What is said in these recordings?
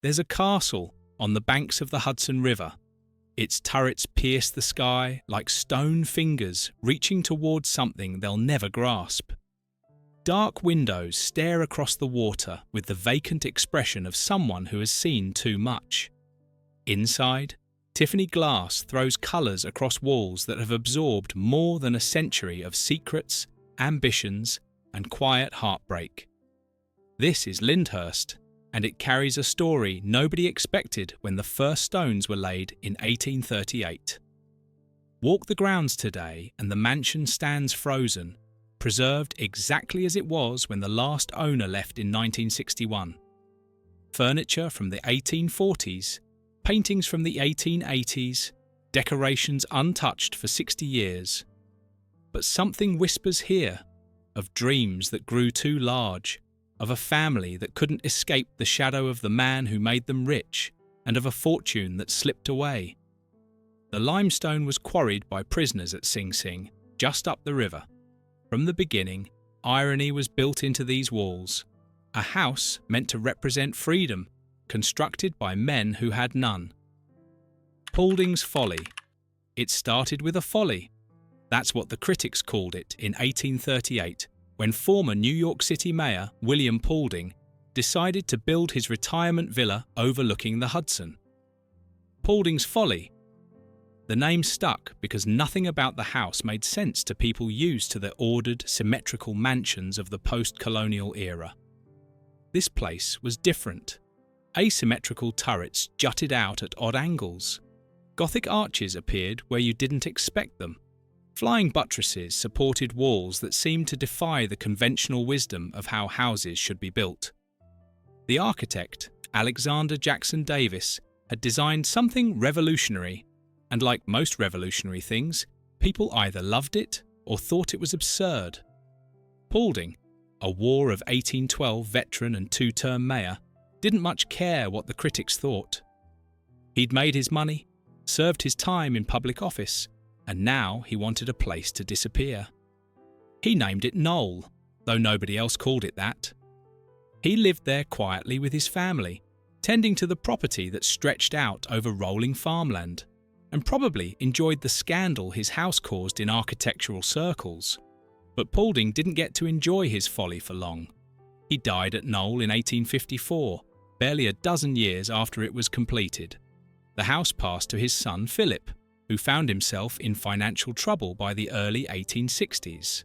There's a castle on the banks of the Hudson River. Its turrets pierce the sky like stone fingers reaching towards something they'll never grasp. Dark windows stare across the water with the vacant expression of someone who has seen too much. Inside, Tiffany glass throws colours across walls that have absorbed more than a century of secrets, ambitions, and quiet heartbreak. This is Lyndhurst, and it carries a story nobody expected when the first stones were laid in 1838. Walk the grounds today and the mansion stands frozen, preserved exactly as it was when the last owner left in 1961. Furniture from the 1840s, paintings from the 1880s, decorations untouched for 60 years. But something whispers here of dreams that grew too large, of a family that couldn't escape the shadow of the man who made them rich, and of a fortune that slipped away. The limestone was quarried by prisoners at Sing Sing, just up the river. From the beginning, irony was built into these walls. A house meant to represent freedom, constructed by men who had none. Paulding's folly. It started with a folly. That's what the critics called it in 1838, when former New York City Mayor William Paulding decided to build his retirement villa overlooking the Hudson. Paulding's folly. The name stuck because nothing about the house made sense to people used to the ordered, symmetrical mansions of the post-colonial era. This place was different. Asymmetrical turrets jutted out at odd angles. Gothic arches appeared where you didn't expect them. Flying buttresses supported walls that seemed to defy the conventional wisdom of how houses should be built. The architect, Alexander Jackson Davis, had designed something revolutionary, and like most revolutionary things, people either loved it or thought it was absurd. Paulding, a War of 1812 veteran and two-term mayor, didn't much care what the critics thought. He'd made his money, served his time in public office, and now he wanted a place to disappear. He named it Knoll, though nobody else called it that. He lived there quietly with his family, tending to the property that stretched out over rolling farmland, and probably enjoyed the scandal his house caused in architectural circles. But Paulding didn't get to enjoy his folly for long. He died at Knoll in 1854, barely a dozen years after it was completed. The house passed to his son Philip, who found himself in financial trouble by the early 1860s.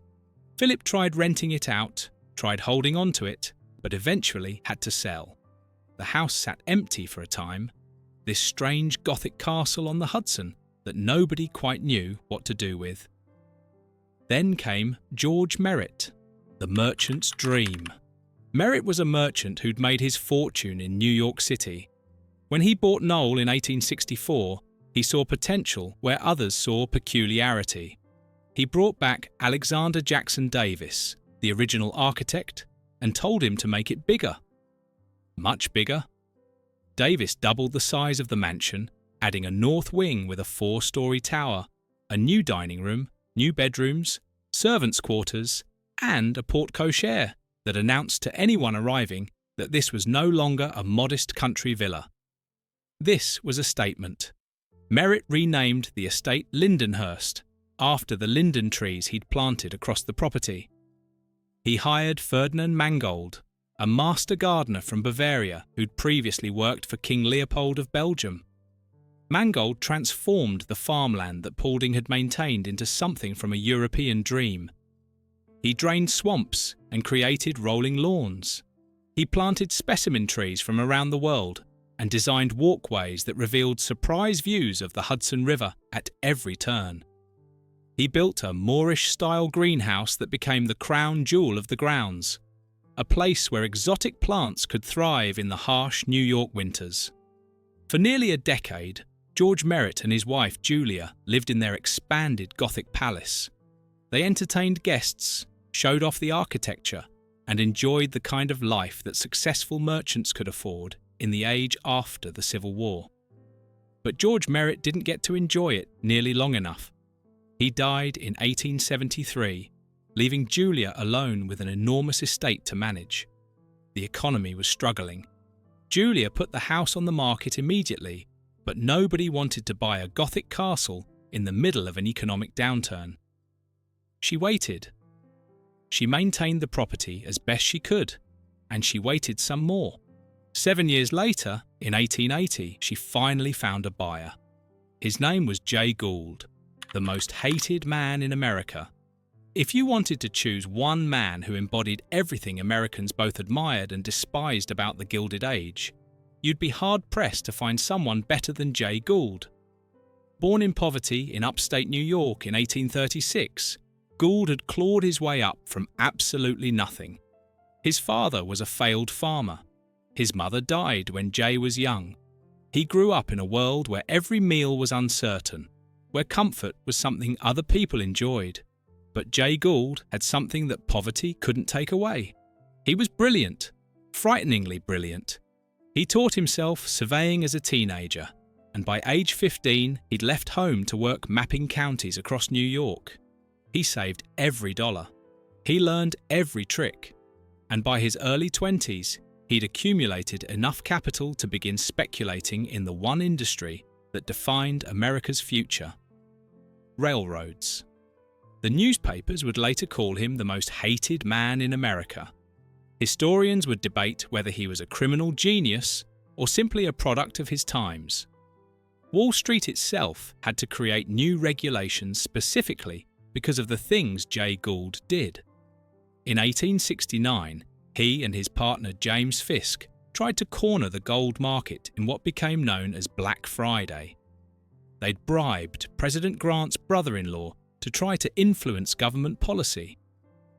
Philip tried renting it out, tried holding on to it, but eventually had to sell. The house sat empty for a time, this strange Gothic castle on the Hudson that nobody quite knew what to do with. Then came George Merritt, the merchant's dream. Merritt was a merchant who'd made his fortune in New York City. When he bought Knoll in 1864, he saw potential where others saw peculiarity. He brought back Alexander Jackson Davis, the original architect, and told him to make it bigger. Much bigger. Davis doubled the size of the mansion, adding a north wing with a 4-story tower, a new dining room, new bedrooms, servants' quarters, and a porte-cochere that announced to anyone arriving that this was no longer a modest country villa. This was a statement. Merritt renamed the estate Lyndhurst, after the linden trees he'd planted across the property. He hired Ferdinand Mangold, a master gardener from Bavaria who'd previously worked for King Leopold of Belgium. Mangold transformed the farmland that Paulding had maintained into something from a European dream. He drained swamps and created rolling lawns. He planted specimen trees from around the world and designed walkways that revealed surprise views of the Hudson River at every turn. He built a Moorish-style greenhouse that became the crown jewel of the grounds, a place where exotic plants could thrive in the harsh New York winters. For nearly a decade, George Merritt and his wife Julia lived in their expanded Gothic palace. They entertained guests, showed off the architecture, and enjoyed the kind of life that successful merchants could afford in the age after the Civil War. But George Merritt didn't get to enjoy it nearly long enough. He died in 1873, leaving Julia alone with an enormous estate to manage. The economy was struggling. Julia put the house on the market immediately, but nobody wanted to buy a Gothic castle in the middle of an economic downturn. She waited. She maintained the property as best she could, and she waited some more. 7 years later, in 1880, she finally found a buyer. His name was Jay Gould, the most hated man in America. If you wanted to choose one man who embodied everything Americans both admired and despised about the Gilded Age, you'd be hard-pressed to find someone better than Jay Gould. Born in poverty in upstate New York in 1836, Gould had clawed his way up from absolutely nothing. His father was a failed farmer. His mother died when Jay was young. He grew up in a world where every meal was uncertain, where comfort was something other people enjoyed. But Jay Gould had something that poverty couldn't take away. He was brilliant, frighteningly brilliant. He taught himself surveying as a teenager, and by age 15 he'd left home to work mapping counties across New York. He saved every dollar. He learned every trick. And by his early 20s, he'd accumulated enough capital to begin speculating in the one industry that defined America's future: railroads. The newspapers would later call him the most hated man in America. Historians would debate whether he was a criminal genius or simply a product of his times. Wall Street itself had to create new regulations specifically because of the things Jay Gould did. In 1869, he and his partner James Fisk tried to corner the gold market in what became known as Black Friday. They'd bribed President Grant's brother-in-law to try to influence government policy.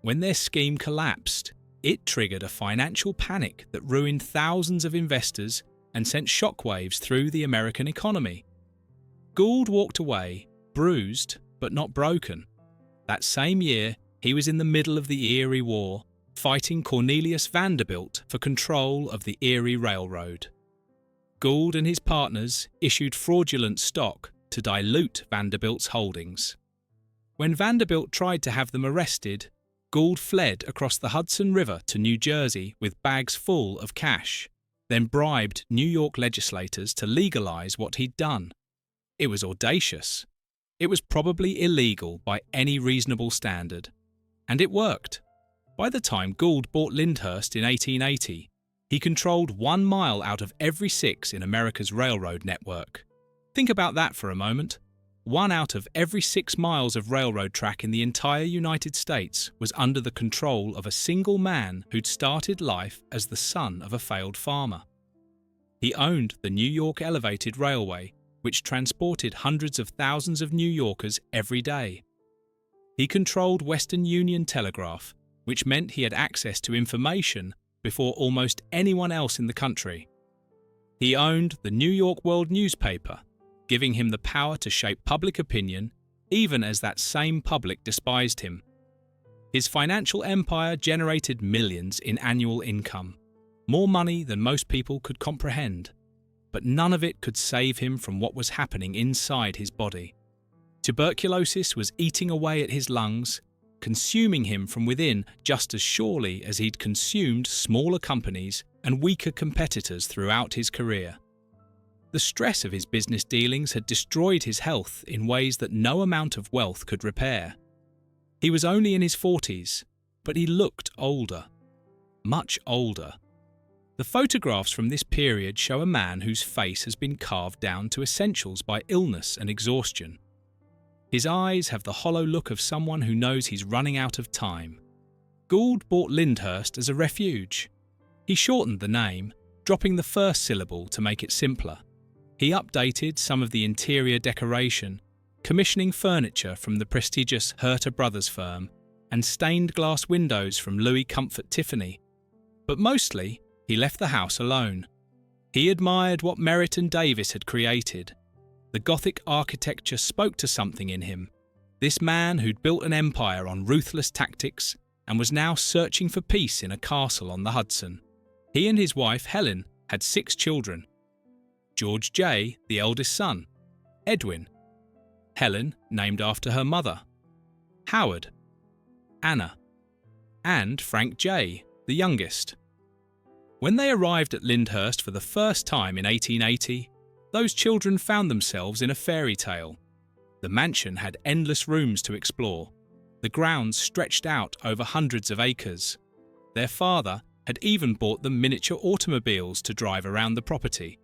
When their scheme collapsed, it triggered a financial panic that ruined thousands of investors and sent shockwaves through the American economy. Gould walked away, bruised but not broken. That same year, he was in the middle of the Erie War, fighting Cornelius Vanderbilt for control of the Erie Railroad. Gould and his partners issued fraudulent stock to dilute Vanderbilt's holdings. When Vanderbilt tried to have them arrested, Gould fled across the Hudson River to New Jersey with bags full of cash, then bribed New York legislators to legalize what he'd done. It was audacious. It was probably illegal by any reasonable standard. And it worked. By the time Gould bought Lyndhurst in 1880, he controlled 1 mile out of every 6 in America's railroad network. Think about that for a moment. 1 out of every 6 miles of railroad track in the entire United States was under the control of a single man who'd started life as the son of a failed farmer. He owned the New York Elevated Railway, which transported hundreds of thousands of New Yorkers every day. He controlled Western Union Telegraph, which meant he had access to information before almost anyone else in the country. He owned the New York World newspaper, giving him the power to shape public opinion, even as that same public despised him. His financial empire generated millions in annual income, more money than most people could comprehend. But none of it could save him from what was happening inside his body. Tuberculosis was eating away at his lungs, consuming him from within just as surely as he'd consumed smaller companies and weaker competitors throughout his career. The stress of his business dealings had destroyed his health in ways that no amount of wealth could repair. He was only in his 40s, but he looked older, much older. The photographs from this period show a man whose face has been carved down to essentials by illness and exhaustion. His eyes have the hollow look of someone who knows he's running out of time. Gould bought Lyndhurst as a refuge. He shortened the name, dropping the first syllable to make it simpler. He updated some of the interior decoration, commissioning furniture from the prestigious Herter Brothers firm and stained glass windows from Louis Comfort Tiffany. But mostly, he left the house alone. He admired what Merritt and Davis had created. The Gothic architecture spoke to something in him. This man who'd built an empire on ruthless tactics and was now searching for peace in a castle on the Hudson. He and his wife, Helen, had 6 children. George Jay, the eldest son. Edwin. Helen, named after her mother. Howard. Anna. And Frank Jay, the youngest. When they arrived at Lyndhurst for the first time in 1880, those children found themselves in a fairy tale. The mansion had endless rooms to explore. The grounds stretched out over hundreds of acres. Their father had even bought them miniature automobiles to drive around the property.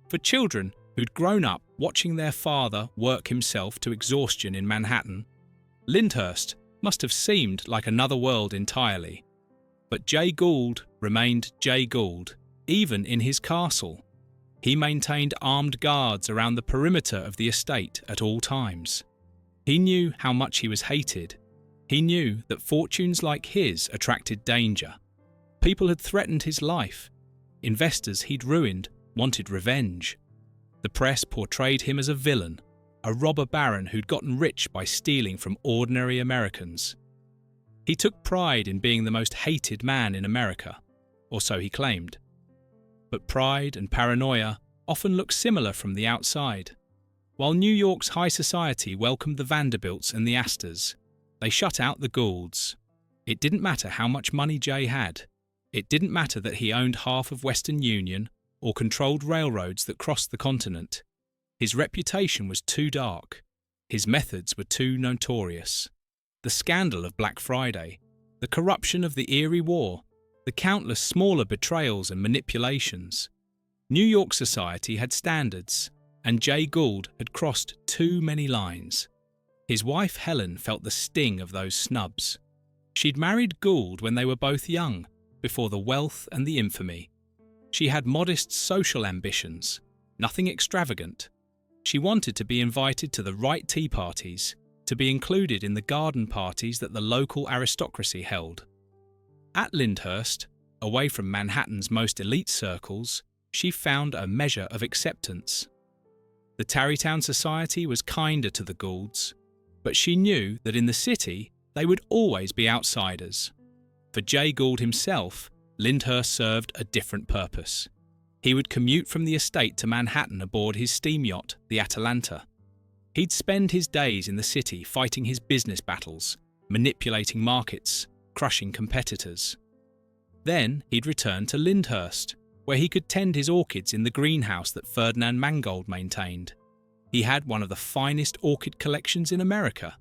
For children who'd grown up watching their father work himself to exhaustion in Manhattan, Lyndhurst must have seemed like another world entirely. But Jay Gould remained Jay Gould, even in his castle. He maintained armed guards around the perimeter of the estate at all times. He knew how much he was hated. He knew that fortunes like his attracted danger. People had threatened his life. Investors he'd ruined wanted revenge. The press portrayed him as a villain, a robber baron who'd gotten rich by stealing from ordinary Americans. He took pride in being the most hated man in America, or so he claimed. But pride and paranoia often look similar from the outside. While New York's high society welcomed the Vanderbilts and the Astors, they shut out the Goulds. It didn't matter how much money Jay had. It didn't matter that he owned half of Western Union or controlled railroads that crossed the continent. His reputation was too dark. His methods were too notorious. The scandal of Black Friday, the corruption of the Erie War, the countless smaller betrayals and manipulations. New York society had standards, and Jay Gould had crossed too many lines. His wife Helen felt the sting of those snubs. She'd married Gould when they were both young, before the wealth and the infamy. She had modest social ambitions, nothing extravagant. She wanted to be invited to the right tea parties, to be included in the garden parties that the local aristocracy held. At Lyndhurst, away from Manhattan's most elite circles, she found a measure of acceptance. The Tarrytown society was kinder to the Goulds, but she knew that in the city they would always be outsiders. For Jay Gould himself, Lyndhurst served a different purpose. He would commute from the estate to Manhattan aboard his steam yacht, the Atalanta. He'd spend his days in the city fighting his business battles, manipulating markets, crushing competitors. Then he'd return to Lyndhurst, where he could tend his orchids in the greenhouse that Ferdinand Mangold maintained. He had one of the finest orchid collections in America.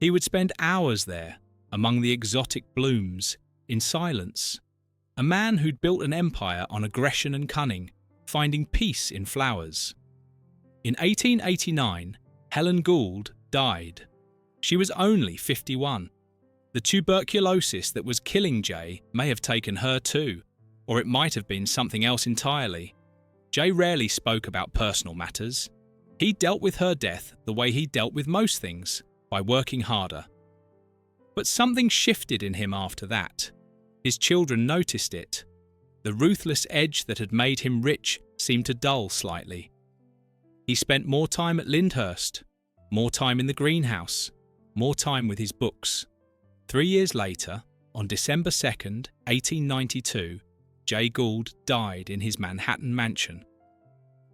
He would spend hours there, among the exotic blooms, in silence. A man who'd built an empire on aggression and cunning, finding peace in flowers. In 1889, Helen Gould died. She was only 51. The tuberculosis that was killing Jay may have taken her too, or it might have been something else entirely. Jay rarely spoke about personal matters. He dealt with her death the way he dealt with most things, by working harder. But something shifted in him after that. His children noticed it. The ruthless edge that had made him rich seemed to dull slightly. He spent more time at Lyndhurst, more time in the greenhouse, more time with his books. 3 years later, on December 2nd, 1892, Jay Gould died in his Manhattan mansion.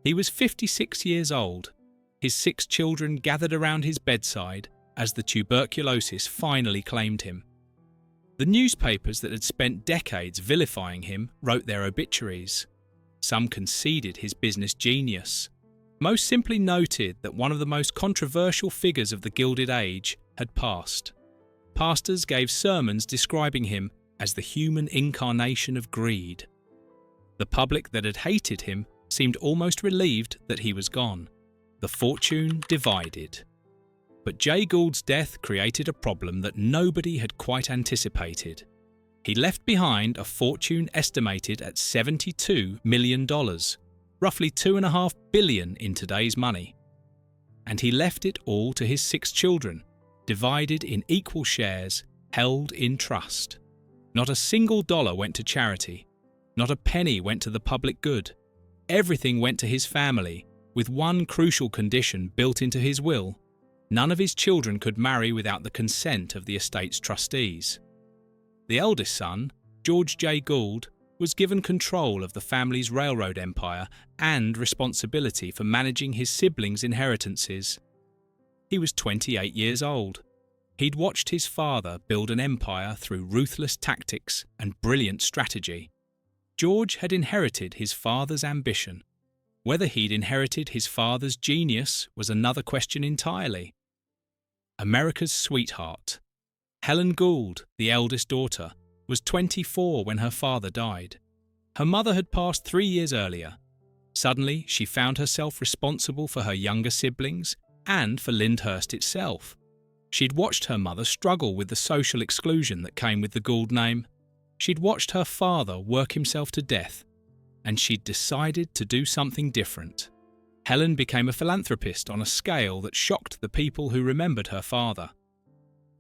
He was 56 years old. His 6 children gathered around his bedside as the tuberculosis finally claimed him. The newspapers that had spent decades vilifying him wrote their obituaries. Some conceded his business genius. Most simply noted that one of the most controversial figures of the Gilded Age had passed. Pastors gave sermons describing him as the human incarnation of greed. The public that had hated him seemed almost relieved that he was gone. The fortune divided. But Jay Gould's death created a problem that nobody had quite anticipated. He left behind a fortune estimated at $72 million, roughly $2.5 billion in today's money. And he left it all to his 6 children, divided in equal shares, held in trust. Not a single dollar went to charity. Not a penny went to the public good. Everything went to his family, with one crucial condition built into his will. None of his children could marry without the consent of the estate's trustees. The eldest son, George Jay Gould, was given control of the family's railroad empire and responsibility for managing his siblings' inheritances. He was 28 years old. He'd watched his father build an empire through ruthless tactics and brilliant strategy. George had inherited his father's ambition. Whether he'd inherited his father's genius was another question entirely. America's sweetheart. Helen Gould, the eldest daughter, was 24 when her father died. Her mother had passed 3 years earlier. Suddenly, she found herself responsible for her younger siblings and for Lyndhurst itself. She'd watched her mother struggle with the social exclusion that came with the Gould name. She'd watched her father work himself to death, and she'd decided to do something different. Helen became a philanthropist on a scale that shocked the people who remembered her father.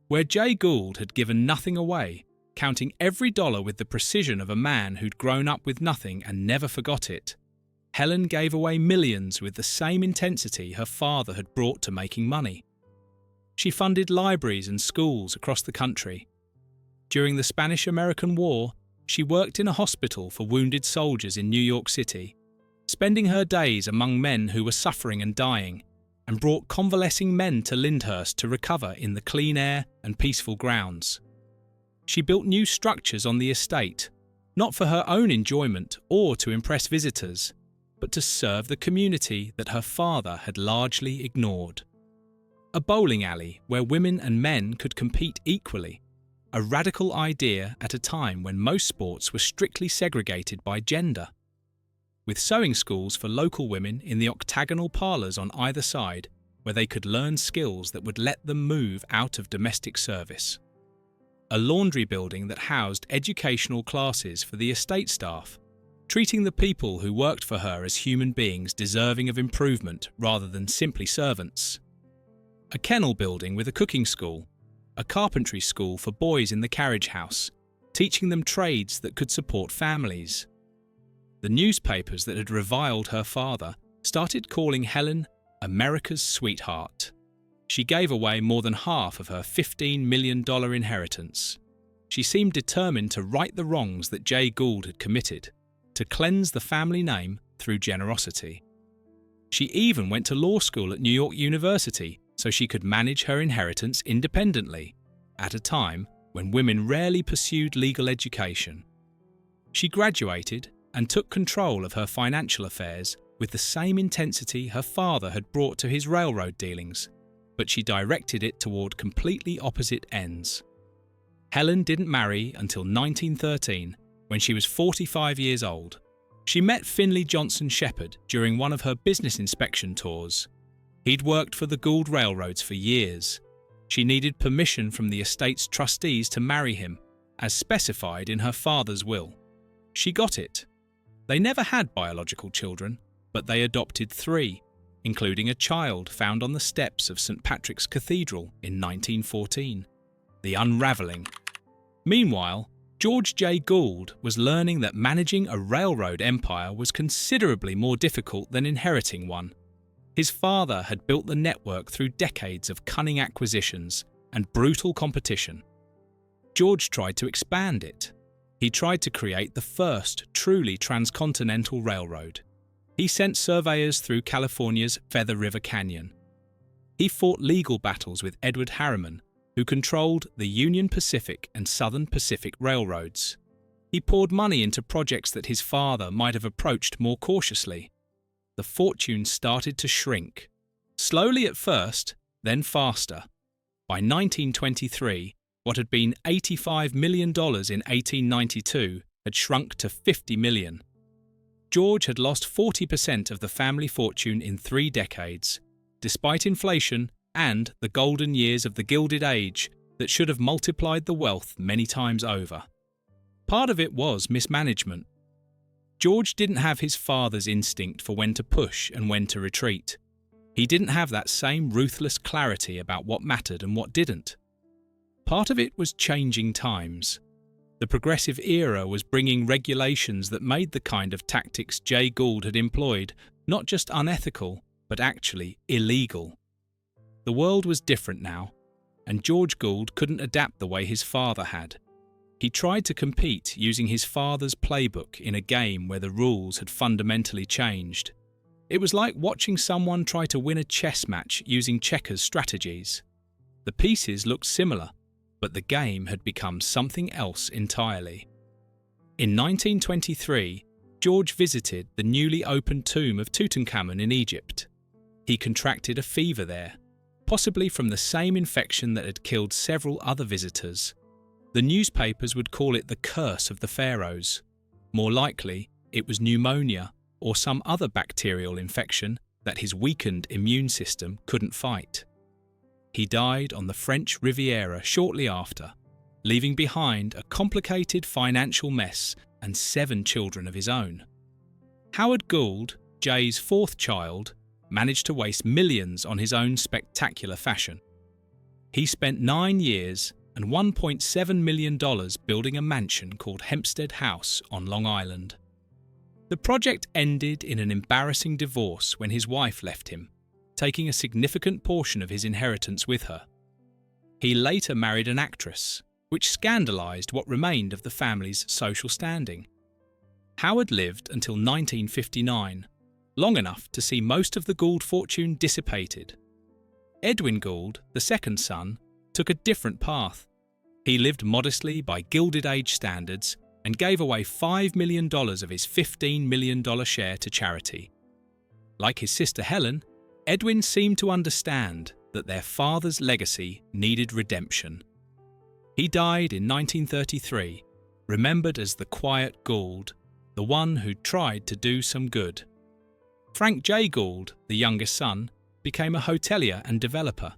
Where Jay Gould had given nothing away, counting every dollar with the precision of a man who'd grown up with nothing and never forgot it, Helen gave away millions with the same intensity her father had brought to making money. She funded libraries and schools across the country. During the Spanish-American War, she worked in a hospital for wounded soldiers in New York City, spending her days among men who were suffering and dying, and brought convalescing men to Lyndhurst to recover in the clean air and peaceful grounds. She built new structures on the estate, not for her own enjoyment or to impress visitors, but to serve the community that her father had largely ignored. A bowling alley where women and men could compete equally, a radical idea at a time when most sports were strictly segregated by gender. With sewing schools for local women in the octagonal parlours on either side, where they could learn skills that would let them move out of domestic service. A laundry building that housed educational classes for the estate staff, treating the people who worked for her as human beings deserving of improvement rather than simply servants. A kennel building with a cooking school, a carpentry school for boys in the carriage house, teaching them trades that could support families. The newspapers that had reviled her father started calling Helen America's sweetheart. She gave away more than half of her $15 million inheritance. She seemed determined to right the wrongs that Jay Gould had committed, to cleanse the family name through generosity. She even went to law school at New York University so she could manage her inheritance independently, at a time when women rarely pursued legal education. She graduated and took control of her financial affairs with the same intensity her father had brought to his railroad dealings, but she directed it toward completely opposite ends. Helen didn't marry until 1913, when she was 45 years old. She met Finley Johnson Shepherd during one of her business inspection tours. He'd worked for the Gould Railroads for years. She needed permission from the estate's trustees to marry him, as specified in her father's will. She got it. They never had biological children, but they adopted 3, including a child found on the steps of St. Patrick's Cathedral in 1914. The unravelling. Meanwhile, George Jay Gould was learning that managing a railroad empire was considerably more difficult than inheriting one. His father had built the network through decades of cunning acquisitions and brutal competition. George tried to expand it. He tried to create the first truly transcontinental railroad. He sent surveyors through California's Feather River Canyon. He fought legal battles with Edward Harriman, who controlled the Union Pacific and Southern Pacific railroads. He poured money into projects that his father might have approached more cautiously. The fortune started to shrink. Slowly at first, then faster. By 1923, what had been $85 million in 1892 had shrunk to $50 million. George had lost 40% of the family fortune in 3 decades, despite inflation and the golden years of the Gilded Age that should have multiplied the wealth many times over. Part of it was mismanagement. George didn't have his father's instinct for when to push and when to retreat. He didn't have that same ruthless clarity about what mattered and what didn't. Part of it was changing times. The progressive era was bringing regulations that made the kind of tactics Jay Gould had employed not just unethical, but actually illegal. The world was different now, and George Gould couldn't adapt the way his father had. He tried to compete using his father's playbook in a game where the rules had fundamentally changed. It was like watching someone try to win a chess match using checkers strategies. The pieces looked similar, but the game had become something else entirely. In 1923, George visited the newly opened tomb of Tutankhamun in Egypt. He contracted a fever there, possibly from the same infection that had killed several other visitors. The newspapers would call it the curse of the pharaohs. More likely, it was pneumonia or some other bacterial infection that his weakened immune system couldn't fight. He died on the French Riviera shortly after, leaving behind a complicated financial mess and 7 children of his own. Howard Gould, Jay's 4th child, managed to waste millions on his own spectacular fashion. He spent 9 years and $1.7 million building a mansion called Hempstead House on Long Island. The project ended in an embarrassing divorce when his wife left him, taking a significant portion of his inheritance with her. He later married an actress, which scandalized what remained of the family's social standing. Howard lived until 1959, long enough to see most of the Gould fortune dissipated. Edwin Gould, the second son, took a different path. He lived modestly by Gilded Age standards and gave away $5 million of his $15 million share to charity. Like his sister Helen, Edwin seemed to understand that their father's legacy needed redemption. He died in 1933, remembered as the quiet Gould, the one who tried to do some good. Frank Jay Gould, the youngest son, became a hotelier and developer.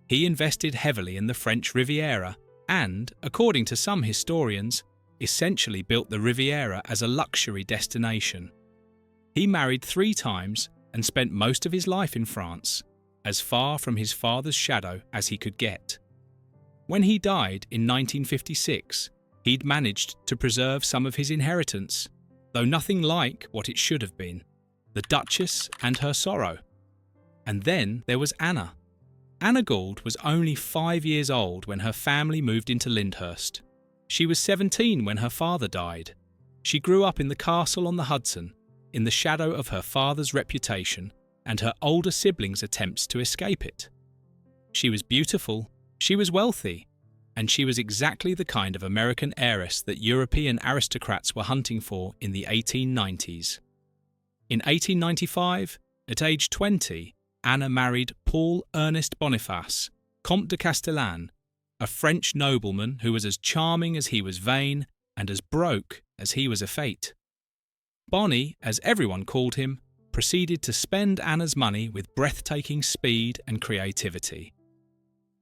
He invested heavily in the French Riviera and, according to some historians, essentially built the Riviera as a luxury destination. He married 3 times and spent most of his life in France, as far from his father's shadow as he could get. When he died in 1956, he'd managed to preserve some of his inheritance, though nothing like what it should have been: the Duchess and her sorrow. And then there was Anna. Anna Gould was only 5 years old when her family moved into Lyndhurst. She was 17 when her father died. She grew up in the castle on the Hudson, in the shadow of her father's reputation and her older siblings' attempts to escape it. She was beautiful, she was wealthy, and she was exactly the kind of American heiress that European aristocrats were hunting for in the 1890s. In 1895, at age 20, Anna married Paul Ernest Boniface, Comte de Castellane, a French nobleman who was as charming as he was vain and as broke as he was effete. Bonnie, as everyone called him, proceeded to spend Anna's money with breathtaking speed and creativity.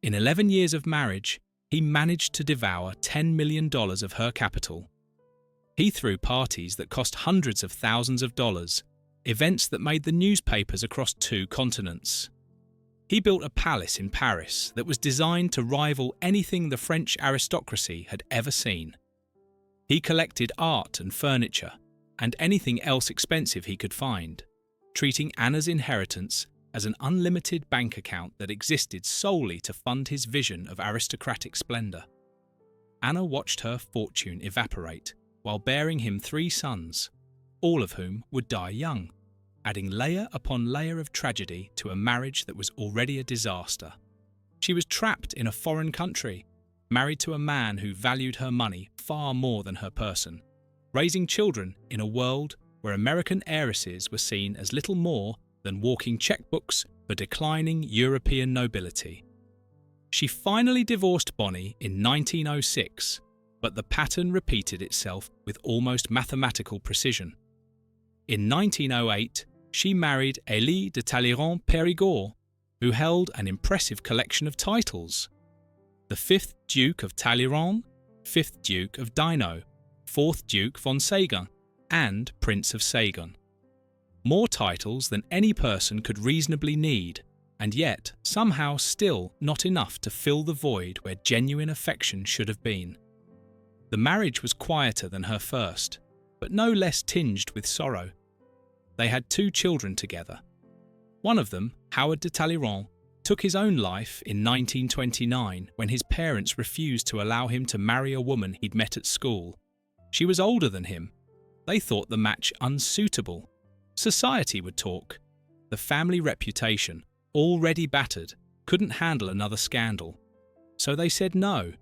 In 11 years of marriage, he managed to devour $10 million of her capital. He threw parties that cost hundreds of thousands of dollars, events that made the newspapers across 2 continents. He built a palace in Paris that was designed to rival anything the French aristocracy had ever seen. He collected art and furniture, and anything else expensive he could find, treating Anna's inheritance as an unlimited bank account that existed solely to fund his vision of aristocratic splendour. Anna watched her fortune evaporate while bearing him 3 sons, all of whom would die young, adding layer upon layer of tragedy to a marriage that was already a disaster. She was trapped in a foreign country, married to a man who valued her money far more than her person, raising children in a world where American heiresses were seen as little more than walking checkbooks for declining European nobility. She finally divorced Bonnie in 1906, but the pattern repeated itself with almost mathematical precision. In 1908, she married Élie de Talleyrand-Périgord, who held an impressive collection of titles: the 5th Duke of Talleyrand, 5th Duke of Dino, 4th Duke von Sagan, and Prince of Sagan. More titles than any person could reasonably need, and yet somehow still not enough to fill the void where genuine affection should have been. The marriage was quieter than her first, but no less tinged with sorrow. They had 2 children together. One of them, Howard de Talleyrand, took his own life in 1929 when his parents refused to allow him to marry a woman he'd met at school. She was older than him. They thought the match unsuitable. Society would talk. The family reputation, already battered, couldn't handle another scandal. So they said no,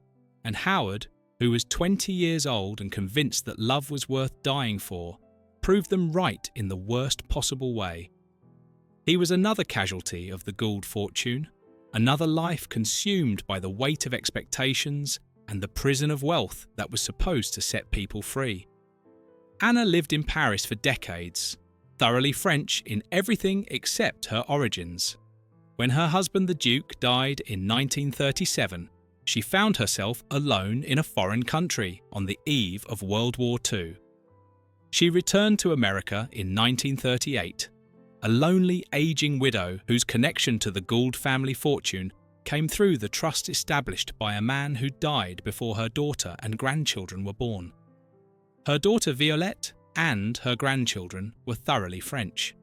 and Howard, who was 20 years old and convinced that love was worth dying for, proved them right in the worst possible way. He was another casualty of the Gould fortune, another life consumed by the weight of expectations and the prison of wealth that was supposed to set people free. Anna lived in Paris for decades, thoroughly French in everything except her origins. When her husband the Duke died in 1937, she found herself alone in a foreign country on the eve of World War II. She returned to America in 1938, a lonely, aging widow whose connection to the Gould family fortune came through the trust established by a man who died before her daughter and grandchildren were born. Her daughter Violette and her grandchildren were thoroughly French.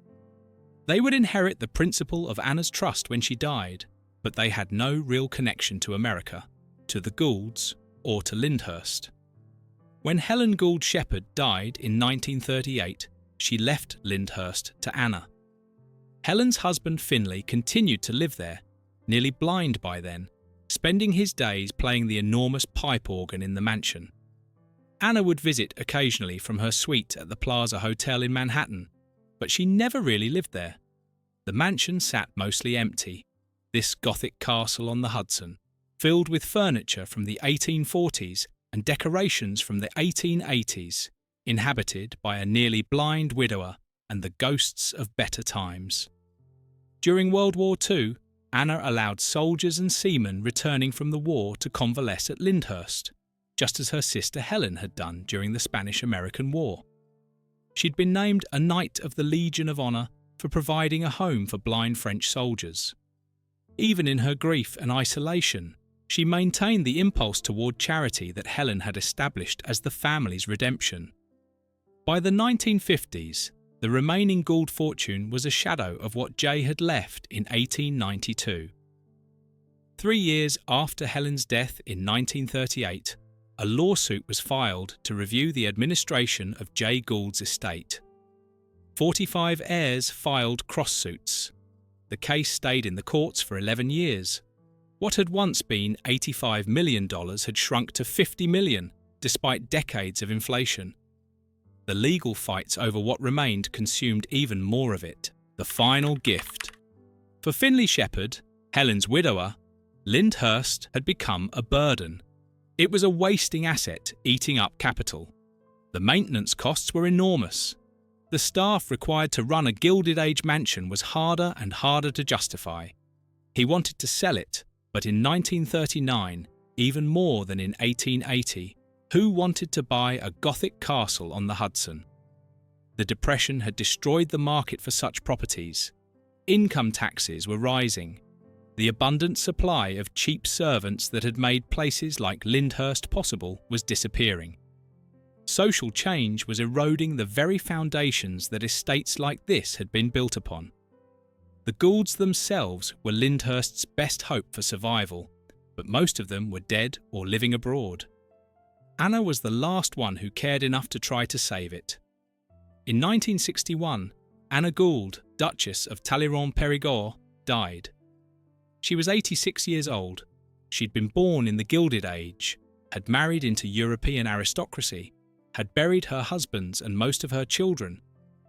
They would inherit the principle of Anna's trust when she died, but they had no real connection to America, to the Goulds, or to Lyndhurst. When Helen Gould Shepherd died in 1938, she left Lyndhurst to Anna. Helen's husband Finlay continued to live there, nearly blind by then, spending his days playing the enormous pipe organ in the mansion. Anna would visit occasionally from her suite at the Plaza Hotel in Manhattan, but she never really lived there. The mansion sat mostly empty, this Gothic castle on the Hudson, filled with furniture from the 1840s and decorations from the 1880s, inhabited by a nearly blind widower and the ghosts of better times. During World War II, Anna allowed soldiers and seamen returning from the war to convalesce at Lyndhurst, just as her sister Helen had done during the Spanish-American War. She'd been named a Knight of the Legion of Honor for providing a home for blind French soldiers. Even in her grief and isolation, she maintained the impulse toward charity that Helen had established as the family's redemption. By the 1950s, the remaining Gould fortune was a shadow of what Jay had left in 1892. 3 years after Helen's death in 1938, a lawsuit was filed to review the administration of Jay Gould's estate. 45 heirs filed cross-suits. The case stayed in the courts for 11 years. What had once been $85 million had shrunk to $50 million, despite decades of inflation. The legal fights over what remained consumed even more of it, the final gift. For Finlay Shepherd, Helen's widower, Lyndhurst had become a burden. It was a wasting asset, eating up capital. The maintenance costs were enormous. The staff required to run a Gilded Age mansion was harder and harder to justify. He wanted to sell it, but in 1939, even more than in 1880, who wanted to buy a Gothic castle on the Hudson? The Depression had destroyed the market for such properties. Income taxes were rising. The abundant supply of cheap servants that had made places like Lyndhurst possible was disappearing. Social change was eroding the very foundations that estates like this had been built upon. The Goulds themselves were Lyndhurst's best hope for survival, but most of them were dead or living abroad. Anna was the last one who cared enough to try to save it. In 1961, Anna Gould, Duchess of Talleyrand-Périgord, died. She was 86 years old. She'd been born in the Gilded Age, had married into European aristocracy, had buried her husbands and most of her children,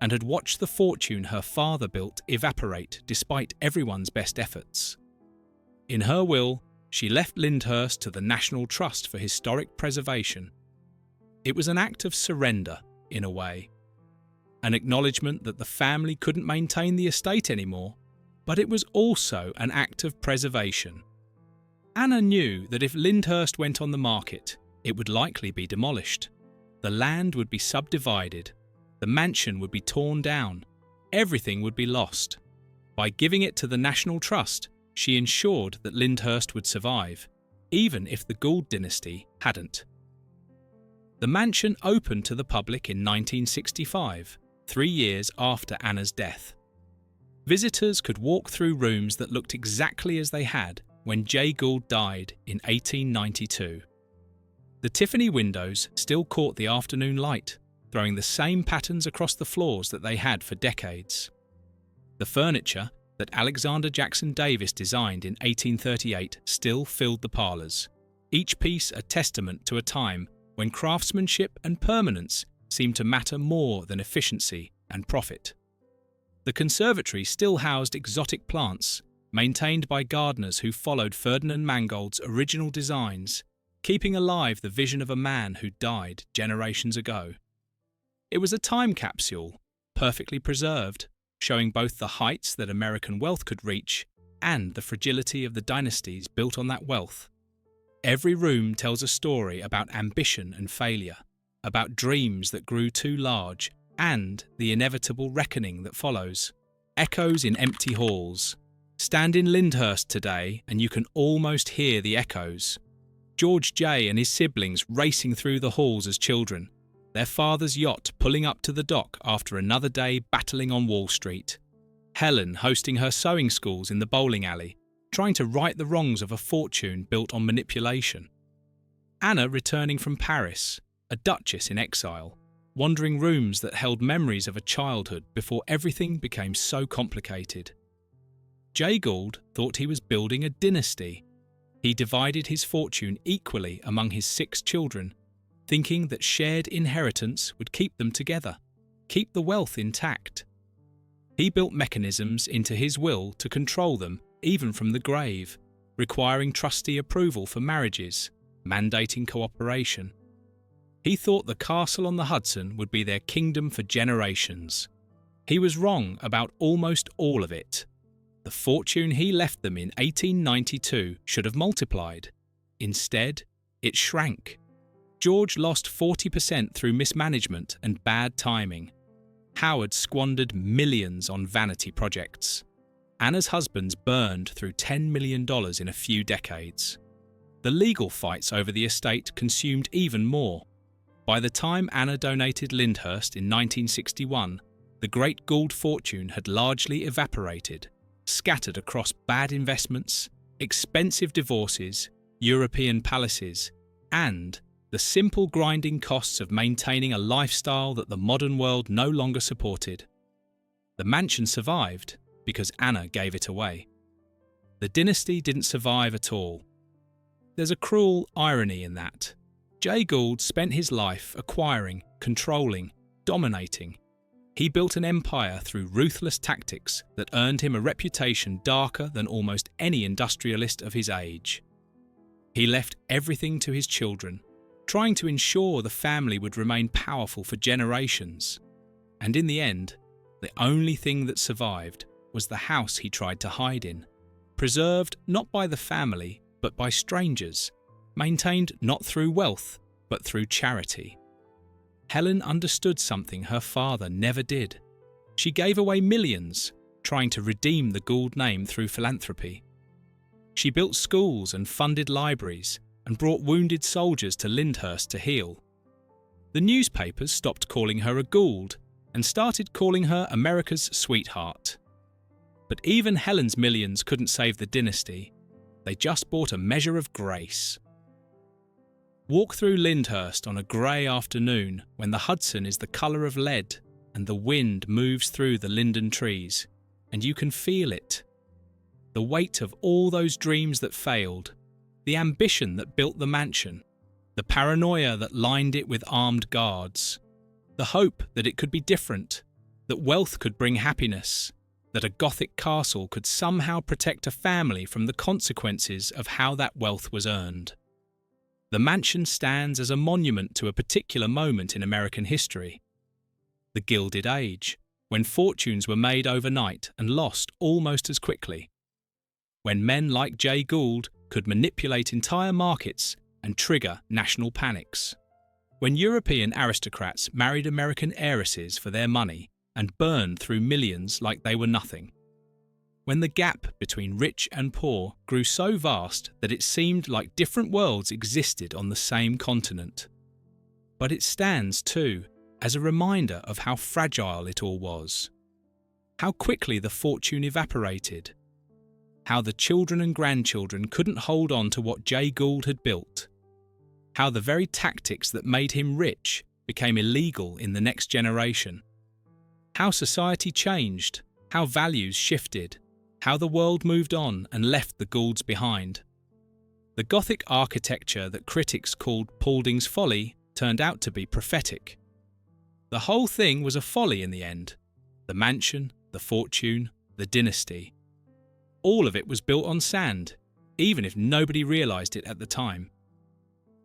and had watched the fortune her father built evaporate despite everyone's best efforts. In her will, she left Lyndhurst to the National Trust for Historic Preservation. It was an act of surrender, in a way. An acknowledgement that the family couldn't maintain the estate anymore, but it was also an act of preservation. Anna knew that if Lyndhurst went on the market, it would likely be demolished. The land would be subdivided. The mansion would be torn down. Everything would be lost. By giving it to the National Trust, she ensured that Lyndhurst would survive, even if the Gould dynasty hadn't. The mansion opened to the public in 1965, 3 years after Anna's death. Visitors could walk through rooms that looked exactly as they had when Jay Gould died in 1892. The Tiffany windows still caught the afternoon light, throwing the same patterns across the floors that they had for decades. The furniture that Alexander Jackson Davis designed in 1838 still filled the parlours, each piece a testament to a time when craftsmanship and permanence seemed to matter more than efficiency and profit. The conservatory still housed exotic plants, maintained by gardeners who followed Ferdinand Mangold's original designs, keeping alive the vision of a man who died generations ago. It was a time capsule, perfectly preserved, showing both the heights that American wealth could reach and the fragility of the dynasties built on that wealth. Every room tells a story about ambition and failure, about dreams that grew too large, and the inevitable reckoning that follows. Echoes in empty halls. Stand in Lyndhurst today and you can almost hear the echoes. George Jay and his siblings racing through the halls as children, their father's yacht pulling up to the dock after another day battling on Wall Street. Helen hosting her sewing schools in the bowling alley, trying to right the wrongs of a fortune built on manipulation. Anna returning from Paris, a duchess in exile, wandering rooms that held memories of a childhood before everything became so complicated. Jay Gould thought he was building a dynasty. He divided his fortune equally among his 6 children, thinking that shared inheritance would keep them together, keep the wealth intact. He built mechanisms into his will to control them even from the grave, requiring trustee approval for marriages, mandating cooperation. He thought the castle on the Hudson would be their kingdom for generations. He was wrong about almost all of it. The fortune he left them in 1892 should have multiplied. Instead, it shrank. George lost 40% through mismanagement and bad timing. Howard squandered millions on vanity projects. Anna's husbands burned through $10 million in a few decades. The legal fights over the estate consumed even more. By the time Anna donated Lyndhurst in 1961, the great Gould fortune had largely evaporated, scattered across bad investments, expensive divorces, European palaces, and the simple grinding costs of maintaining a lifestyle that the modern world no longer supported. The mansion survived because Anna gave it away. The dynasty didn't survive at all. There's a cruel irony in that. Jay Gould spent his life acquiring, controlling, dominating. He built an empire through ruthless tactics that earned him a reputation darker than almost any industrialist of his age. He left everything to his children, trying to ensure the family would remain powerful for generations. And in the end, the only thing that survived was the house he tried to hide in, preserved not by the family but by strangers, maintained not through wealth but through charity. Helen understood something her father never did. She gave away millions, trying to redeem the Gould name through philanthropy. She built schools and funded libraries and brought wounded soldiers to Lyndhurst to heal. The newspapers stopped calling her a Gould and started calling her America's sweetheart. But even Helen's millions couldn't save the dynasty. They just bought a measure of grace. Walk through Lyndhurst on a grey afternoon when the Hudson is the colour of lead and the wind moves through the linden trees, and you can feel it. The weight of all those dreams that failed, the ambition that built the mansion, the paranoia that lined it with armed guards, the hope that it could be different, that wealth could bring happiness, that a Gothic castle could somehow protect a family from the consequences of how that wealth was earned. The mansion stands as a monument to a particular moment in American history. The Gilded Age, when fortunes were made overnight and lost almost as quickly. When men like Jay Gould could manipulate entire markets and trigger national panics. When European aristocrats married American heiresses for their money and burned through millions like they were nothing. When the gap between rich and poor grew so vast that it seemed like different worlds existed on the same continent. But it stands, too, as a reminder of how fragile it all was. How quickly the fortune evaporated. How the children and grandchildren couldn't hold on to what Jay Gould had built. How the very tactics that made him rich became illegal in the next generation. How society changed, how values shifted, how the world moved on and left the Goulds behind. The Gothic architecture that critics called Paulding's folly turned out to be prophetic. The whole thing was a folly in the end. The mansion, the fortune, the dynasty. All of it was built on sand, even if nobody realised it at the time.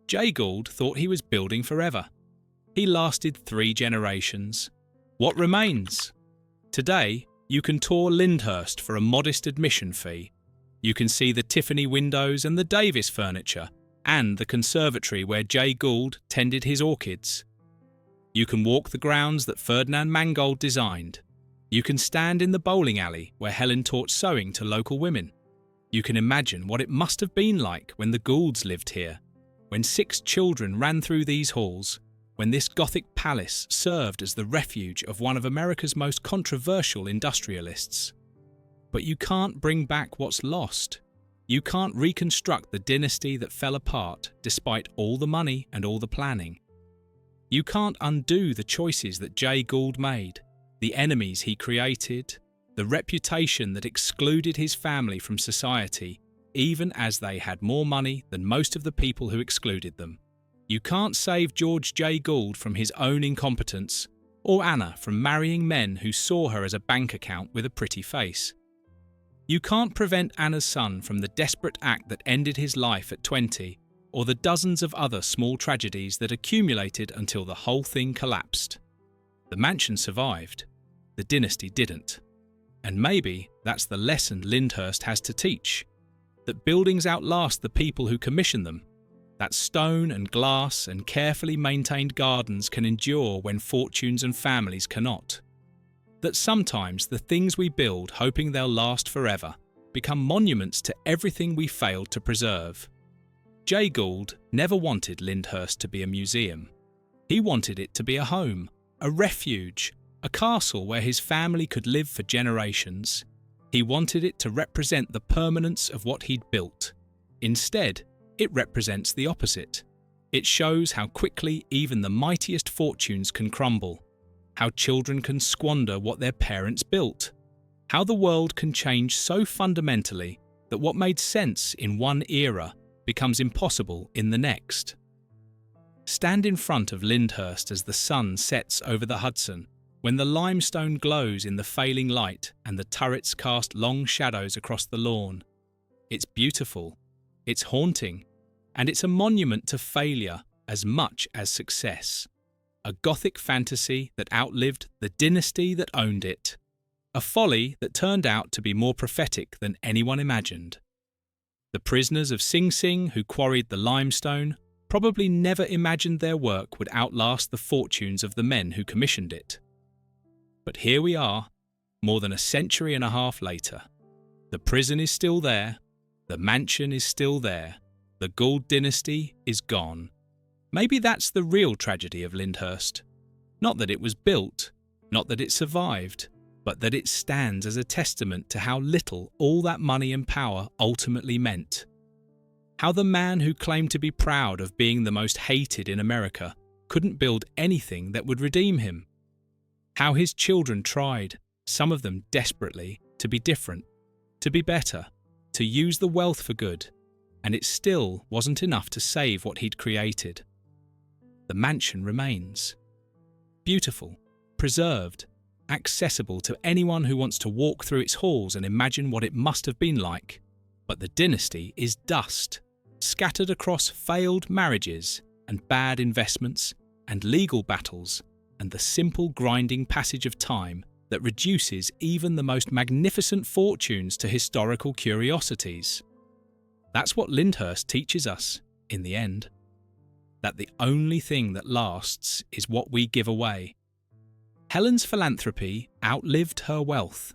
Jay Gould thought he was building forever. He lasted 3 generations. What remains? Today, you can tour Lyndhurst for a modest admission fee. You can see the Tiffany windows and the Davis furniture, and the conservatory where Jay Gould tended his orchids. You can walk the grounds that Ferdinand Mangold designed. You can stand in the bowling alley where Helen taught sewing to local women. You can imagine what it must have been like when the Goulds lived here, when 6 children ran through these halls, when this Gothic palace served as the refuge of one of America's most controversial industrialists. But you can't bring back what's lost. You can't reconstruct the dynasty that fell apart despite all the money and all the planning. You can't undo the choices that Jay Gould made, the enemies he created, the reputation that excluded his family from society, even as they had more money than most of the people who excluded them. You can't save George Jay Gould from his own incompetence, or Anna from marrying men who saw her as a bank account with a pretty face. You can't prevent Anna's son from the desperate act that ended his life at 20, or the dozens of other small tragedies that accumulated until the whole thing collapsed. The mansion survived. The dynasty didn't. And maybe that's the lesson Lyndhurst has to teach, that buildings outlast the people who commission them, that stone and glass and carefully maintained gardens can endure when fortunes and families cannot, that sometimes the things we build hoping they'll last forever become monuments to everything we failed to preserve. Jay Gould never wanted Lyndhurst to be a museum. He wanted it to be a home, a refuge, a castle where his family could live for generations. He wanted it to represent the permanence of what he'd built. Instead, it represents the opposite. It shows how quickly even the mightiest fortunes can crumble, how children can squander what their parents built, how the world can change so fundamentally that what made sense in one era becomes impossible in the next. Stand in front of Lyndhurst as the sun sets over the Hudson, when the limestone glows in the failing light and the turrets cast long shadows across the lawn. It's beautiful, it's haunting, and it's a monument to failure as much as success. A Gothic fantasy that outlived the dynasty that owned it. A folly that turned out to be more prophetic than anyone imagined. The prisoners of Sing Sing who quarried the limestone probably never imagined their work would outlast the fortunes of the men who commissioned it. But here we are, more than a century and a half later. The prison is still there, the mansion is still there, the Gould dynasty is gone. Maybe that's the real tragedy of Lyndhurst. Not that it was built, not that it survived, but that it stands as a testament to how little all that money and power ultimately meant. How the man who claimed to be proud of being the most hated in America couldn't build anything that would redeem him. How his children tried, some of them desperately, to be different, to be better, to use the wealth for good, and it still wasn't enough to save what he'd created. The mansion remains. Beautiful, preserved, accessible to anyone who wants to walk through its halls and imagine what it must have been like. But the dynasty is dust, scattered across failed marriages and bad investments and legal battles and the simple grinding passage of time that reduces even the most magnificent fortunes to historical curiosities. That's what Lyndhurst teaches us, in the end. That the only thing that lasts is what we give away. Helen's philanthropy outlived her wealth.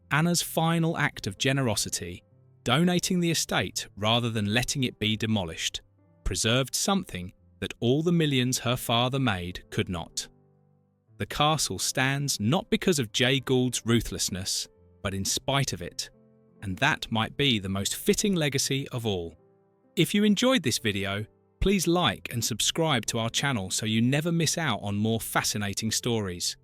Anna's final act of generosity, donating the estate rather than letting it be demolished, preserved something that all the millions her father made could not. The castle stands not because of Jay Gould's ruthlessness, but in spite of it, and that might be the most fitting legacy of all. If you enjoyed this video, please like and subscribe to our channel so you never miss out on more fascinating stories.